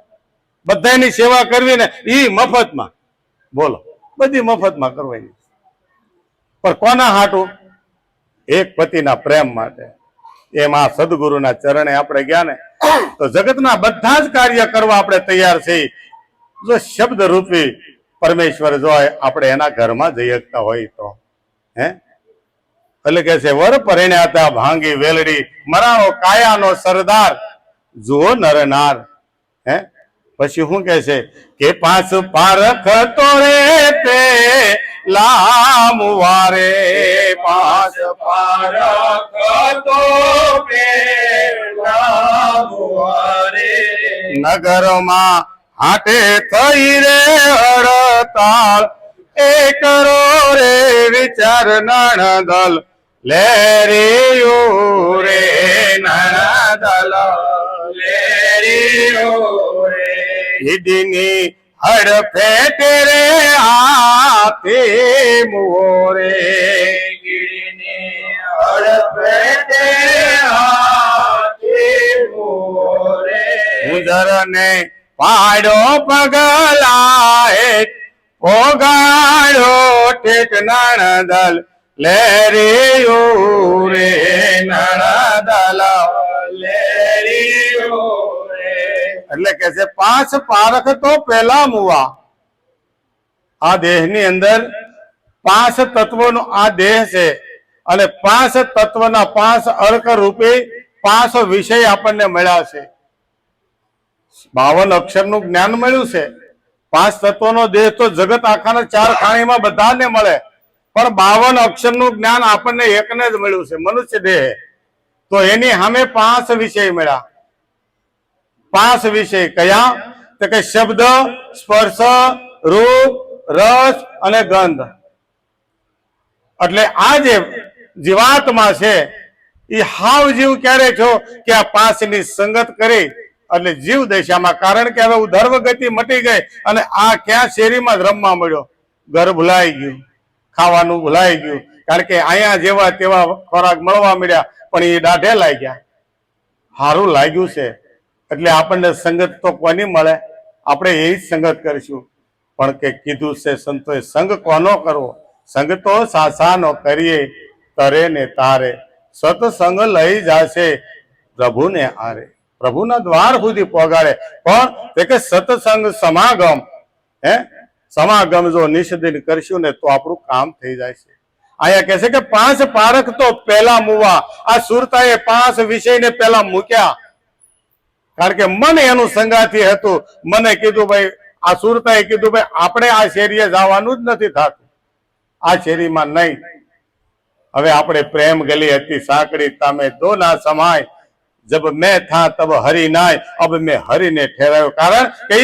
બધાની સેવા કરવી ને ઈ મફતમાં. બોલો, બધી મફતમાં કરવાની. પણ કોના હાટું? એક પતિના પ્રેમ માટે. એમાં સદગુરુના ચરણે આપણે ગયા ને તો જગતના બધા જ કાર્ય કરવા આપણે તૈયાર છીએ. જો શબ્દ રૂપી પરમેશ્વર જો આપણે એના ઘરમાં જઈ શકતા હોય તો. હે એટલે કે છે વર પરિણ્યાતા ભાંગી વેલડી, મરાણો કાયાનો સરદાર, જુઓ નરનાર. હે પછી શું કે છે કે 5 પારખ તો રે પે લામુવારે, 5 પારખ તો પે લામુવારે, નગરમાં હાટે થઈ રે હડતાળ, એ કરો રે વિચાર નણદલ, લે રે રે નણદલ, લે રે હિડીની હડફેટે રે હાથે મોરે, હિડીની હડફેટે હાથે મોરે, ઉંદરને પાડો પગલાએ, પોગાડો ટેક નણદલ, લે રે નણદલ, લે રે. એટલે કે છે 5 પારખ તો પેલા મુવા. આ દેહની અંદર 5 તત્વોનો આ દેહ છે અને 5 તત્વના 5 અર્ક રૂપે 5 વિષય આપણને મળ્યા છે. 52 અક્ષરનું જ્ઞાન મળ્યું છે. 5 તત્વનો દેહ તો જગત આખાના 4 ખાણીમાં બધાને મળે, પણ 52 અક્ષરનું જ્ઞાન આપણને એકને જ મળ્યું છે, મનુષ્ય દેહ. તો એની સામે 5 વિષય મળ્યા. 5 વિષય કયા? તો કે શબ્દ, સ્પર્શ, રૂપ, રસ અને ગંધ. એટલે આ જે જીવાત્મા છે એ હાવ જીવ ક્યારે છો કે આ 5ની સંગત કરી એટલે જીવ દશામાં. કારણ કે હવે ઉધર્વ ગતિ મટી ગઈ અને આ ક્યાં શેરીમાં જ રમવા મળ્યો. ઘર ભૂલાઈ ગયું, ખાવાનું ભૂલાઈ ગયું, કારણ કે અહીંયા જેવા તેવા ખોરાક મળવા મળ્યા પણ એ દાઢે લાગ્યા. સારું લાગ્યું છે એટલે આપણને સંગત તો કોની મળે? આપણે એ જ સંગત કરીશું. પણ કે કીધું છે સંતોએ સંગ કોનો કરવો? સંગ તો સાસાનો કરીએ, તરે ને તારે, સત્સંગ લઈ જાશે પ્રભુને આરે. પ્રભુના દ્વાર સુધી પહોંચાડે. પણ તે કે સત્સંગ સમાગમ, હે સમાગમ જો નિષદિન કરશું ને તો આપણું કામ થઈ જાય છે. અહીંયા કહે છે કે 5 પારખ તો પેલા મુવા. આ સુરતાએ 5 વિષયને પેલા મૂક્યા, કારણ કે મન એનું સંગાથી હતું. મને કીધું ભાઈ, આ સુરતાએ કીધું ભાઈ આપણે આ શેરીએ જવાનું જ નથી થતું, આ શેરીમાં નહીં. હવે આપણે પ્રેમ ગલી હતી સાંકડી, તામે દો ના સમાય, જબ મેં થા તબ હરી નાય, અબ મેં હરીને ઠેરાયો. કારણ કે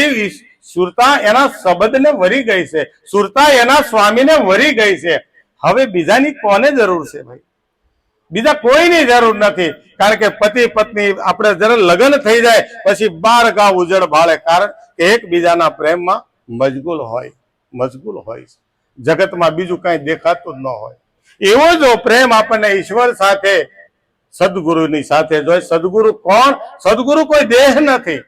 સુરતા એના શબ્દને વરી ગઈ છે, સુરતા એના સ્વામીને વરી ગઈ છે. હવે બીજાની કોને જરૂર છે ભાઈ? બીજા કોઈની જરૂર નથી. કારણ કે પતિ પત્ની આપણે જરા લગ્ન થઈ જાય પછી 12 ગાવ ઉજળ ભાળે. કારણ કે એકબીજાના પ્રેમમાં મશગુલ હોય છે. જગતમાં બીજું કઈ દેખાતું જ ન હોય. એવો જો પ્રેમ આપણને ઈશ્વર સાથે, સદગુરુની સાથે જોઈએ. સદગુરુ કોણ? સદગુરુ કોઈ દેહ નથી,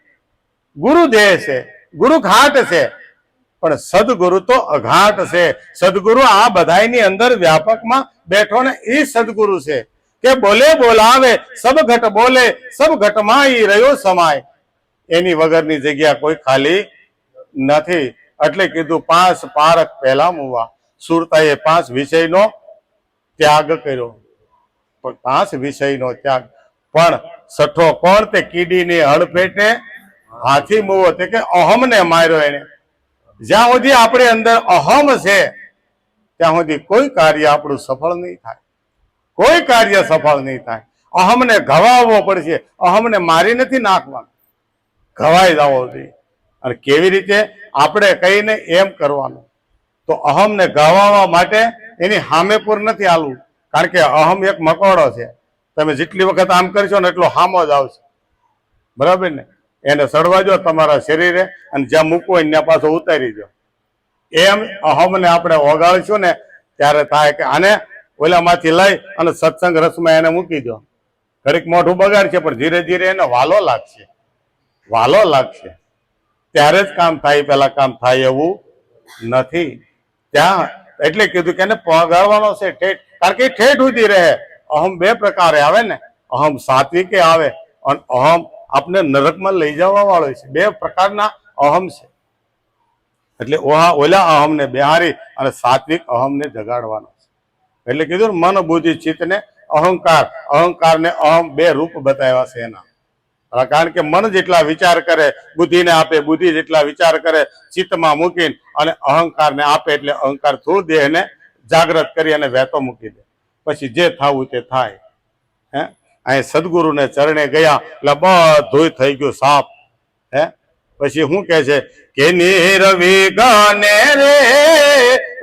ગુરુ દેહ છે, ગુરુ ઘાટ છે, પણ સદગુરુ તો અઘાટ છે. સદગુરુ આ બધાની અંદર વ્યાપકમાં બેઠો ને એ સદગુરુ છે કે બોલે બોલાવે સબ ઘટ બોલે, સબ ઘટમાં ઈ રહ્યો સમાય. એની વગરની જગ્યા કોઈ ખાલી નથી. એટલે કીધું 5 પારખ પહેલા મુવા. સુરતાએ 5 વિષયનો ત્યાગ કર્યો. પાંચ વિષયનો ત્યાગ. પણ છઠ્ઠો કોણ? તે કીડીની હડફેટે હાથી મુવો, તે કે અહમને માર્યો એને. જ્યાં સુધી આપણી અંદર અહમ છે ત્યાં સુધી કોઈ કાર્ય આપણું સફળ નહીં થાય, કોઈ કાર્ય સફળ નહીં થાય. અહમને ઘવાવવો પડશે. અહમને મારી નથી નાખવાનું, ઘવાઈ જવો જોઈએ. અને કેવી રીતે? આપણે કહીને એમ કરવાનું. તો અહમને ઘવાવા માટે એની સામે પૂર નથી હાલવું, કારણ કે અહમ એક મકોડો છે. તમે જેટલી વખત આમ કરશો ને એટલો હામો જ આવશે, બરાબર ને? એને સડવા દો તમારા શરીરે, અને જ્યાં મૂકવો હોય ત્યાં પાછો ઉતારી દો. એમ અહમને આપણે ઓગાળશું ને ત્યારે થાય કે આને ઓલામાંથી લઈ અને સત્સંગ રસમાં એને મૂકી દો. ઘડીક મોઢું બગાડશે પણ ધીરે ધીરે એને વાલો લાગશે, વાલો લાગશે. ત્યારે જ કામ થાય, પેલા કામ થાય એવું નથી. ત્યાં એટલે કીધું કે એને પગાડવાનો છે ઠેઠ, કારણ કે ઠેઠ સુધી રહે. અહમ બે પ્રકારે આવે ને, અહમ સાત્વિકે આવે અને અહમ આપણે નરકમાં લઈ જવા વાળો છે. બે પ્રકારના અહમ છે. એટલે ઓલા અહમને બિહારી અને સાત્વિક અહમને જગાડવાનો છે. એટલે કીધું મન બુદ્ધિ ચિત્તને અહંકાર, અહંકારને અહમ બે રૂપ બતાવ્યા છે એના. કારણ કે મન જેટલા વિચાર કરે બુદ્ધિને આપે, બુદ્ધિ જેટલા વિચાર કરે ચિત્તમાં મૂકીને અને અહંકારને આપે, એટલે અહંકાર થોડું દેહને જાગૃત કરી અને વહેતો મૂકી દે. પછી જે થવું તે થાય. હે અહીં સદગુરુને ચરણે ગયા એટલે બધું થઈ ગયું સાફ. હે પછી શું કે છે કે નિર્વિઘ્ને રે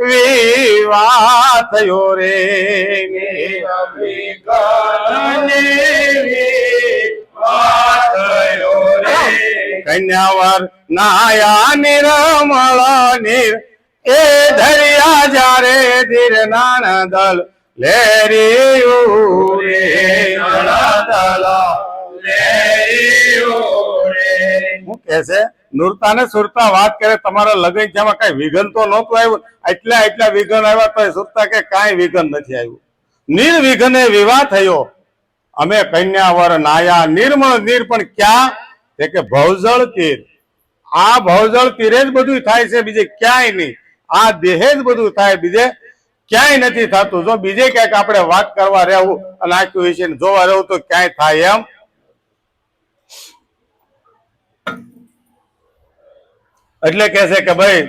વિવાહ થયો રે, નિર્વિઘ્ને વિવાહ થયો રે. કન્યાવર નાયા નિર્મળ નીર એ ધરિયા જારે ધીર નાના દલ લેરી ઉરે, હું કે છે નુરતા ને સુરતા વાત કરે તમારા લગ્ન જેમાં કઈ વિઘન તો નહોતું આવ્યું, એટલા વિઘન આવ્યા તો સુરતા કે કાંઈ વિઘન નથી આવ્યું. નિર્વિઘ્ને વિવાહ થયો. અમે કન્યાવર નાયા નિર્મળ નીર, પણ ક્યાં? કે ભવજળ તીર. આ ભવજળ તીરે જ બધું થાય છે, બીજે ક્યાંય નહીં. આ દેહે જ બધું થાય, બીજે ક્યાંય નથી થતું. જો બીજે ક્યાંક આપણે વાત કરવા રહેવું અને આખું વિશે જોવા રહેવું તો ક્યાંય થાય એમ. એટલે કે છે કે ભાઈ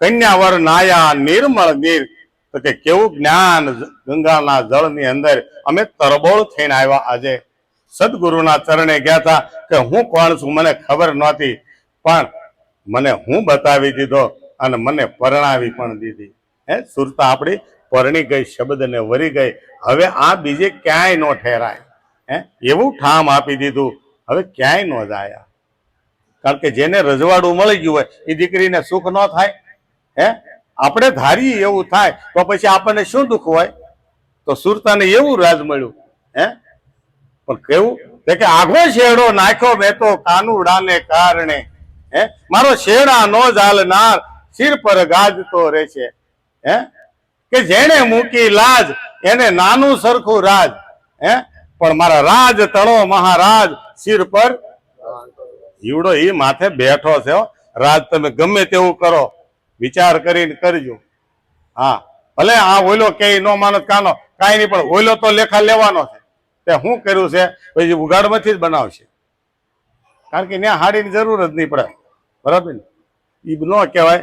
કન્યાવર નાયા નિર્મળ નીર, તો કે કેવું જ્ઞાન ગંગાના જળની અંદર અમે તરબોળ થઈને આવ્યા. આજે સદગુરુના ચરણે ગયા હતા કે હું કોણ છું મને ખબર નહોતી, પણ મને હું બતાવી દીધો અને મને પરણાવી પણ દીધી. હે સુરતા આપણી પરણી ગઈ, શબ્દને વરી ગઈ. હવે આ બીજે ક્યાંય ન ઠેરાય. હે એવું ઠામ આપી દીધું, હવે ક્યાંય ન જાય. કારણ કે જેને રજવાડું મળી ગયું હોય એ દીકરીને સુખ ન થાય. હે આપણે ધારીએ એવું થાય તો પછી આપણને શું દુઃખ હોય? તો સુરતાને એવું રાજ મળ્યું. હે પણ કેવું કે આઘો શેડો નાખ્યો મેં તો કાનુડાને કારણે. હે મારો શેડા નો જાલનાર સિર પર ગાજતો રહેશે. હે કે જેને મૂકી લાજ એને નાનું સરખું રાજ. હે પણ મારા રાજ તળો મહારાજ સિર પર ઈવડો ઈ માથે બેઠો છે. રાજ તમે ગમે તેવું કરો, વિચાર કરીને કરજો. હા ભલે આ ઓલો કે નો માનત કાનો કાંઈ નહીં, પણ ઓલો તો લેખા લેવાનો છે. તે શું કર્યું છે પછી ઉગાડમાંથી જ બનાવશે, કારણ કે ત્યાં હાડીની જરૂર જ નહીં પડે. બરાબર ને? ઈ ન કહેવાય.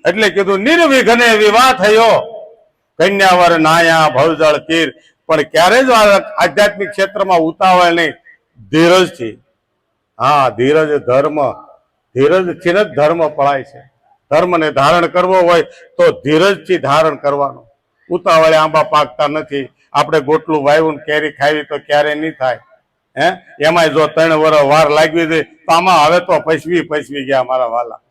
એટલે કીધું નિર્વિઘ્ને વિવાહ થયો. કન્યાવર નાયા ભવજળ તીર, પણ ક્યારે જ આધ્યાત્મિક ક્ષેત્રમાં ઉતાવળ નહીં, ધીરજથી. હા ધીરજ ધર્મ, ધીરજથી જ ધર્મ પળાય છે. ધર્મને ધારણ કરવો હોય તો ધીરજથી ધારણ કરવાનું. ઉતાવળે આંબા પાકતા નથી. આપણે ગોટલું વાવ્યું કેરી ખાવી તો ક્યારે નહીં થાય. હે એમાંય જો 3 વર્ષ વાર લાગવી દે તો આમાં હવે તો પસવી ગયા મારા વાલા.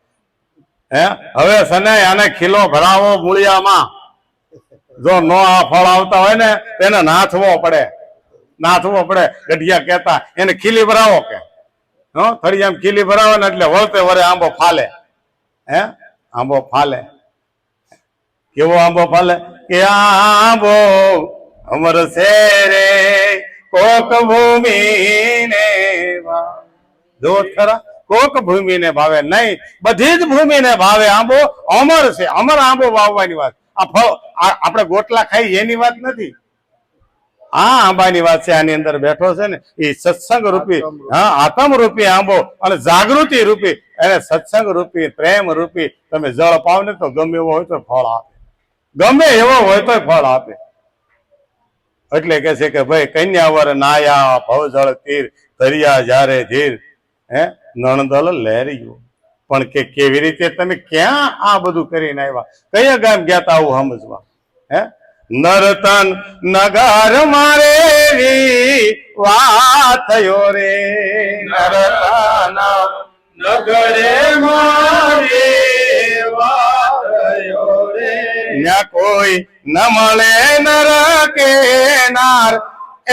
હે હવે સનાય આને ખીલો ભરાવો મૂળિયામાં. જો નો આ ફળ આવતા હોય ને તેને નાથવો પડે. ગઢિયા કહેતા એને ખીલી ભરાવો કે થળિયામાં ખીલી ભરાવો ને એટલે વળતે વરે આંબો ફાલે. હે આંબો ફાલે. કેવો આંબો ફાલે? કે આંબો અમર શેરે કોક ભૂમિ ને જો ખરા, કોક ભૂમિ ને ભાવે નહીં, બધી જ ભૂમિ ને ભાવે. આંબો અમર છે. અમર આંબો વાવવાની વાત. આ ફળ આપણે ગોટલા ખાઈ એની વાત નથી. આ આંબાની વાત છે, આની અંદર બેઠો છે ને એ સત્સંગ રૂપી, હા, આત્મ રૂપી આંબો અને જાગૃતિ રૂપી, એને સત્સંગ રૂપી, પ્રેમ રૂપી તમે જળ પાવ ને તો ગમે એવો હોય તો ફળ આપે, ગમે એવો હોય તો ફળ આપે. એટલે કે છે કે ભાઈ કન્યાવર નાયા ભવજળ તીર ધરિયા જ્યારે ધીર, હે નણદલ લહેરિયું. પણ કે કેવી રીતે તમે ક્યાં આ બધું કરીને આવ્યા, કયા ગામ ગયા તા આવું સમજવા? હે નરતન નગર મારે વાત થયો રે, નરતન નગરે મારે વાત થયો રે, ન્યા કોઈ ન મળે નર કે નાર,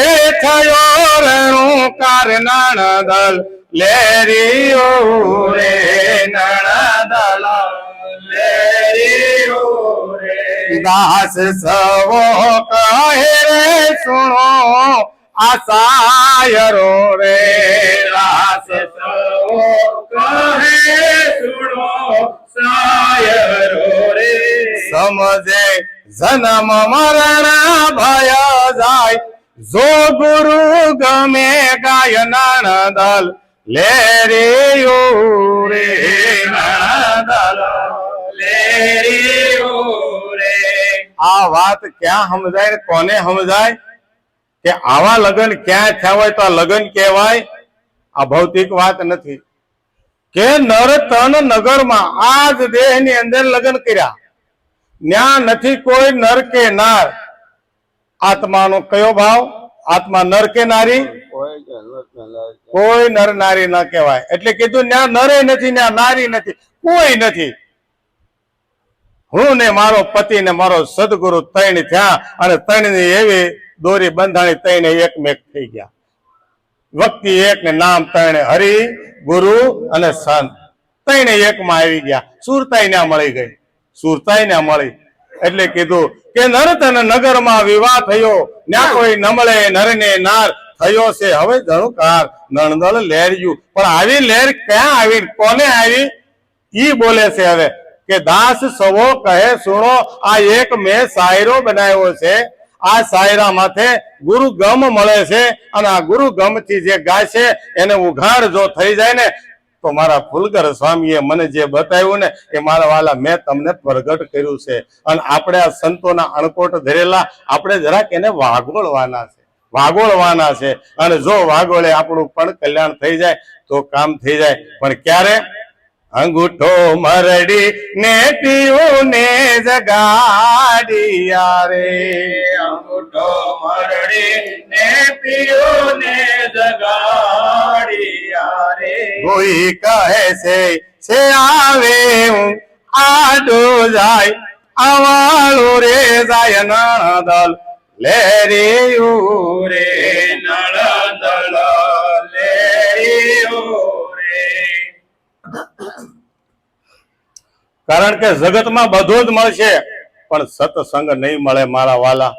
એ થયો રણુકાર નણદલ લેરિયો રે, નણદલ લેરિયો રે. દાસ સવો કહે રે સુણો આ સાયરો રે, દાસ સવો કહે સુણો સાયરો રે. સમજે જન્મ મરણ ભય જાય, જો ગુરુ ગમે ગાય નણદલ લેરિયો રે, નણદલ લેરિયો રે. આ વાત ક્યાં સમજાય, કોને સમજાય કે આવા લગ્ન ક્યાં થયા હોય તો આ લગ્ન કહેવાય? આ ભૌતિક વાત નથી કે નર તન નગરમાં આ જ દેહની અંદર લગ્ન કર્યા, ન્યા નથી કોઈ નર કે નાર. આત્માનો કયો ભાવ? આત્મા નર કે નારી? કોઈ નર નારી ન કહેવાય. એટલે કીધું ન્યા નરે નથી, ન્યા નારી નથી, કોઈ નથી. હું ને મારો પતિ ને મારો સદગુરુ ત્રણ થયા, અને ત્રણ ની એવી દોરી બંધાણી, ત્રણ એકમેક થઈ ગયા. વ્યક્તિ એક ને નામ ત્રણ, હરિ ગુરુ અને સંત, ત્રણ એકમાં આવી ગયા. સુરતાઈ ના મળી ગઈ, સુરતાઈ ના મળી. એટલે કીધું કે નરતન નગરમાં વિવાહ થયો, ન્યા કોઈ ન મળે નર ને નાર, થયો છે હવે ધણુકાર નણદલ લહેરિયું. પણ આવી લહેર ક્યાં આવી, કોને આવી? ઈ બોલે છે હવે કે દાસ સવો કહે સુણો, આ એક મેં શાયરો બનાવ્યો છે. આ શાયરા માથે ગુરુ ગમ મળે છે, અને આ ગુરુ ગમ થી જે ગાય છે એને ઉઘાડ જો થઈ જાય ને તો મારા ફુલગર સ્વામીએ મને જે બતાવ્યું ને એ મારા વાલા મેં તમને પ્રગટ કર્યું છે. અને આપણે આ સંતોના અણકોટ ધરેલા, આપણે જરાક એને વાગોળવાના છે, વાગોળવાના છે. અને જો વાગોળે આપણું પણ કલ્યાણ થઈ જાય તો કામ થઈ જાય. પણ ક્યારે? અંગૂઠો મરડી ને પીવું ને જગાડિયા રે, અંગૂઠો મરડી ને પીવું ને જગાડિયા રે. કોઈ કહે છે આવે હું આડો જાય, આવાળું રે જાય નણદલ લેરિયું રે, નણદલ લેરિયું રે. કારણ કે જગતમાં બધું જ મળશે પણ સત્સંગ નહીં મળે મારા વાલા.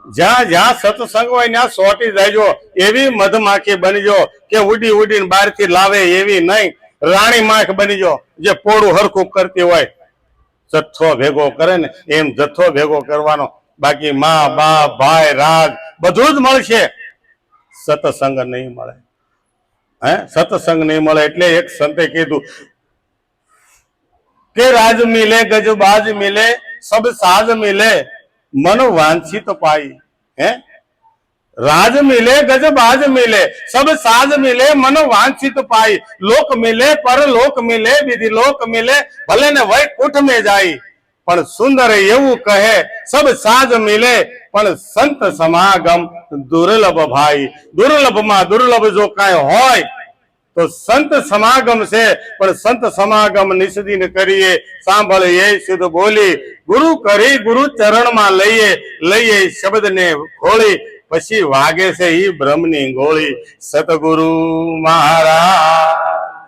જ્યાં જ્યાં સત્સંગ હોય ત્યાં સોટી જાયજો. એવી મધમાખી બનજો કે ઉડી ઉડીને બહારથી લાવે એવી નહીં. રાણી માખ બનજો જે પોળું હરખું કરતી હોય, જથ્થો ભેગો કરે ને એમ જથ્થો ભેગો કરવાનો. બાકી માં બાપ ભાઈ રાગ બધું જ મળશે, સત્સંગ નહીં મળે. હે સત્સંગ નહીં મળે. એટલે એક સંતે કીધું કે રાજ મિલે ગજ બાજ મિલે સબ સાજ મિલે મન વાંછિત પાઈ. હે રાજ મિલે ગજ બાજ મિલે સબ સાજ મિલે મન વાંછિત પાઈ. લોક મિલે પર લોક મિલે વિધિ લોક મિલે ભલે ને વૈકુંઠ में જાય. પણ સુંદર એવું કહે સબ સાજ મિલે પણ સંત સમાગમ દુર્લભ ભાઈ. દુર્લભમાં દુર્લભ જો કાંઈ હોય તો સંત સમાગમ છે. પણ સંત સમાગમ નિષદીન કરીએ, સાંભળીએ શુદ્ધ બોલી, ગુરુ કરી ગુરુ ચરણમાં લઈએ, લઈએ શબ્દને ખોળી, પછી વાગે છે ઈ બ્રહ્મની ગોળી. સતગુરુ મહારાજ